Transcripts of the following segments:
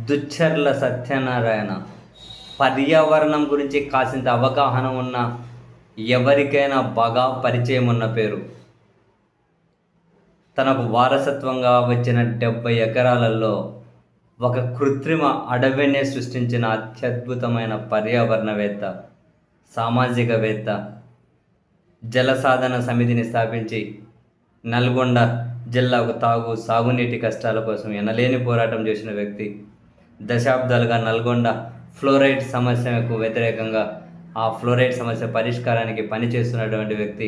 దుచ్చర్ల సత్యనారాయణ పర్యావరణం గురించి కాసింత అవగాహన ఉన్న ఎవరికైనా బాగా పరిచయం ఉన్న పేరు. తనకు వారసత్వంగా వచ్చిన 70 ఎకరాలలో ఒక కృత్రిమ అడవినే సృష్టించిన అత్యద్భుతమైన పర్యావరణవేత్త, సామాజికవేత్త, జల సాధన సమితిని స్థాపించి నల్గొండ జిల్లాకు సాగునీటి కష్టాల కోసం ఎనలేని పోరాటం చేసిన వ్యక్తి. దశాబ్దాలుగా నల్గొండ ఫ్లోరైడ్ సమస్యకు వ్యతిరేకంగా ఆ ఫ్లోరైడ్ సమస్య పరిష్కారానికి పనిచేస్తున్నటువంటి వ్యక్తి.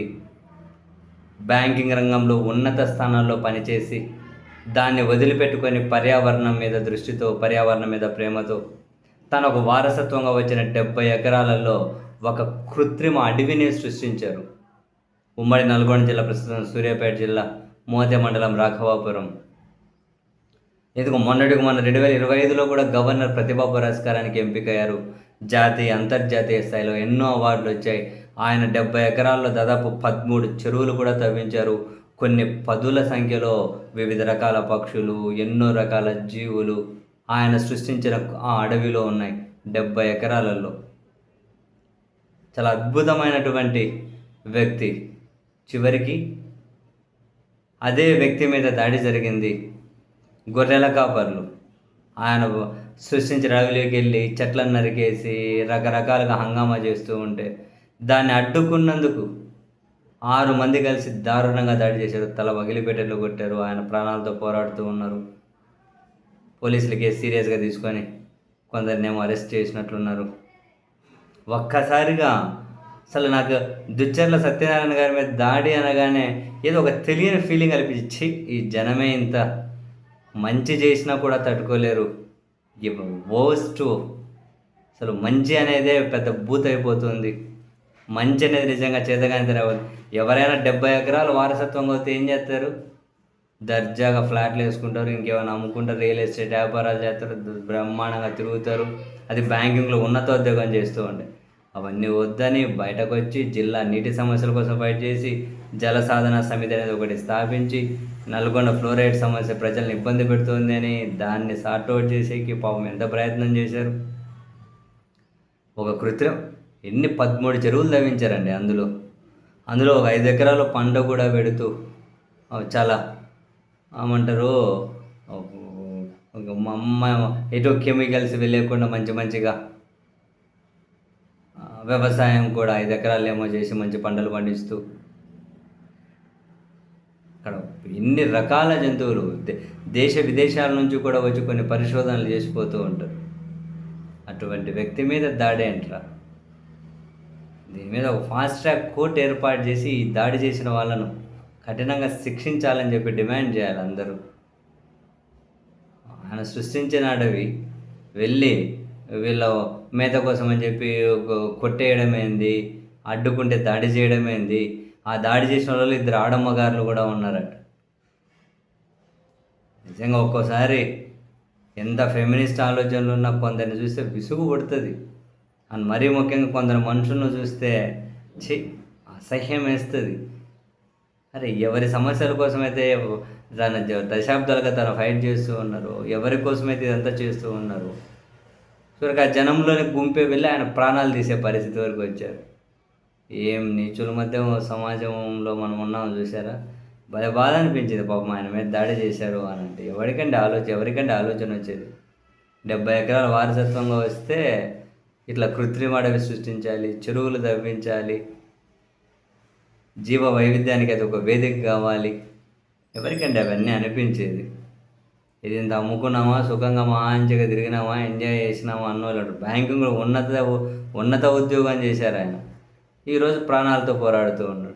బ్యాంకింగ్ రంగంలో ఉన్నత స్థానాల్లో పనిచేసి దాన్ని వదిలిపెట్టుకొని పర్యావరణం మీద దృష్టితో, పర్యావరణం మీద ప్రేమతో తనకు వారసత్వంగా వచ్చిన 70 ఎకరాలలో ఒక కృత్రిమ అడవిని సృష్టించారు. ఉమ్మడి నల్గొండ జిల్లా, ప్రస్తుతం సూర్యాపేట జిల్లా, మోతే మండలం, రాఘవాపురం. ఎందుకు మొన్న 2025లో కూడా గవర్నర్ ప్రతిభా పురస్కారానికి ఎంపికయ్యారు. జాతీయ, అంతర్జాతీయ స్థాయిలో ఎన్నో అవార్డులు వచ్చాయి. ఆయన 70 ఎకరాల్లో దాదాపు 13 చెరువులు కూడా తవ్వించారు. కొన్ని పదుల సంఖ్యలో వివిధ రకాల పక్షులు, ఎన్నో రకాల జీవులు ఆయన సృష్టించిన ఆ అడవిలో ఉన్నాయి 70 ఎకరాలలో. చాలా అద్భుతమైనటువంటి వ్యక్తి. చివరికి అదే వ్యక్తి మీద దాడి జరిగింది. గొర్రెల కాపర్లు ఆయన సృష్టించిన అడవిలోకి వెళ్ళి చెట్లను నరికేసి రకరకాలుగా హంగామా చేస్తూ ఉంటే దాన్ని అడ్డుకున్నందుకు 6 మంది కలిసి దారుణంగా దాడి చేశారు. తల పగిలిపెట్టెలు కొట్టారు. ఆయన ప్రాణాలతో పోరాడుతూ ఉన్నారు. పోలీసులు కేసు సీరియస్గా తీసుకొని కొందరినేమో అరెస్ట్ చేసినట్లున్నారు. ఒక్కసారిగా అసలు నాకు దుచ్చర్ల సత్యనారాయణ గారి మీద దాడి అనగానే ఏదో ఒక తెలియని ఫీలింగ్ అనిపించి, ఈ జనమే ఇంత మంచి చేసినా కూడా తట్టుకోలేరు, వోస్ట్. అసలు మంచి అనేదే పెద్ద బూత్ అయిపోతుంది. మంచి అనేది నిజంగా చేతగానే తెరవదు. ఎవరైనా 70 ఎకరాలు వారసత్వంగా వస్తే ఏం చేస్తారు? దర్జాగా ఫ్లాట్లు వేసుకుంటారు, ఇంకేమైనా అమ్ముకుంటారు, రియల్ ఎస్టేట్ వ్యాపారాలు చేస్తారు, బ్రహ్మాండంగా తిరుగుతారు. అది బ్యాంకింగ్లో ఉన్నతోద్యోగం చేస్తూ ఉండే. అవన్నీ వద్దని బయటకు వచ్చి జిల్లా నీటి సమస్యల కోసం ఫైట్ చేసి జల సాధన సమితి అనేది ఒకటి స్థాపించి నల్గొండ ఫ్లోరైడ్ సమస్య ప్రజల్ని ఇబ్బంది పెడుతుంది అని దాన్ని సార్ట్అవుట్ చేసేకి పాపం ఎంత ప్రయత్నం చేశారు. ఒక కృత్రిమ ఎన్ని 13 చెరువులు తవ్వించారండి. అందులో ఒక 5 ఎకరాలు పంట కూడా పెడుతూ చాలా ఏమంటారు, ఎటు కెమికల్స్ వెళ్ళకుండా మంచిగా వ్యవసాయం కూడా 5 ఎకరాలు ఏమో చేసి మంచి పంటలు పండిస్తూ అక్కడ ఎన్ని రకాల జంతువులు దేశ విదేశాల నుంచి కూడా వచ్చి కొన్ని పరిశోధనలు చేసిపోతూ ఉంటారు. అటువంటి వ్యక్తి మీద దాడి అంటారా? దీని మీద ఒక ఫాస్ట్ ట్రాక్ కోర్టు ఏర్పాటు చేసి ఈ దాడి చేసిన వాళ్ళను కఠినంగా శిక్షించాలని చెప్పి డిమాండ్ చేయాలి అందరూ. ఆయన సృష్టించిన అడవి వెళ్ళి వీళ్ళ మేత కోసం అని చెప్పి కొట్టేయడమేంది, అడ్డుకుంటే దాడి చేయడమేంది. ఆ దాడి చేసిన వాళ్ళు 2 ఆడమ్మగారులు కూడా ఉన్నారట. నిజంగా ఒక్కోసారి ఎంత ఫెమినిస్ట్ ఆలోచనలు ఉన్నా కొందరిని చూస్తే విసుగు పడుతుంది. అని మరీ ముఖ్యంగా కొందరు మనుషులను చూస్తే అసహ్యం వేస్తుంది. అరే, ఎవరి సమస్యల కోసమైతే తన దశాబ్దాలుగా తను ఫైట్ చేస్తూ ఉన్నారు, ఎవరి కోసమైతే ఇదంతా చేస్తూ ఉన్నారు, చివరికి ఆ జనంలోని గుంపే వెళ్ళి ఆయన ప్రాణాలు తీసే పరిస్థితి వరకు వచ్చారు. ఏం నీచుల మధ్య సమాజంలో మనం ఉన్నామో చూసారా? భలే బాధ అనిపించింది పాపం ఆయన మీద దాడి చేశారు అని అంటే. ఎవరికంటే ఆలోచన వచ్చేది? 70 ఎకరాల వారసత్వంగా వస్తే ఇట్లా కృత్రిమ అడవి సృష్టించాలి, చెరువులు తవ్వించాలి, జీవ వైవిధ్యానికి అది ఒక వేదిక కావాలి. ఎవరికంటే అవన్నీ అనిపించేది? ఇది ఇంత అమ్ముకున్నామా, సుఖంగా మంచిగా తిరిగినామా, ఎంజాయ్ చేసినామా అన్నోళ్ళు. బ్యాంకింగ్లో ఉన్నత ఉద్యోగం చేశారు ఆయన. ఈరోజు ప్రాణాలతో పోరాడుతూ ఉన్నాడు.